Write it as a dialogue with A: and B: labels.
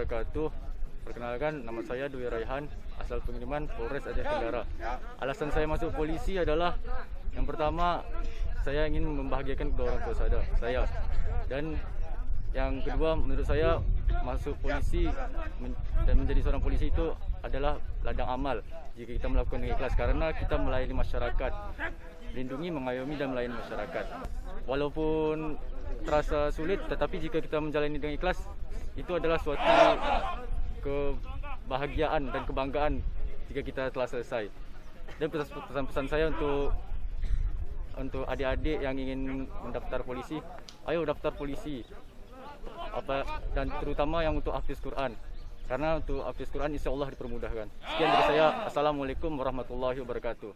A: wabarakatuh. Perkenalkan, nama saya Dwi Raihan, asal pengiriman Polres Aceh Tenggara. Alasan saya masuk polisi adalah yang pertama, saya ingin membahagiakan kedua orang tua saya. Dan yang kedua, menurut saya masuk polisi dan menjadi seorang polisi itu adalah ladang amal jika kita melakukan dengan ikhlas, karena kita melayani masyarakat, melindungi, mengayomi dan melayani masyarakat. Walaupun terasa sulit, tetapi jika kita menjalani dengan ikhlas, itu adalah suatu kebahagiaan dan kebanggaan jika kita telah selesai. Dan pesan-pesan saya untuk adik-adik yang ingin mendaftar polisi, ayo daftar polisi. Dan terutama yang untuk hafiz Quran, karena untuk hafiz Quran insya Allah dipermudahkan. Sekian dari saya. Assalamualaikum warahmatullahi wabarakatuh.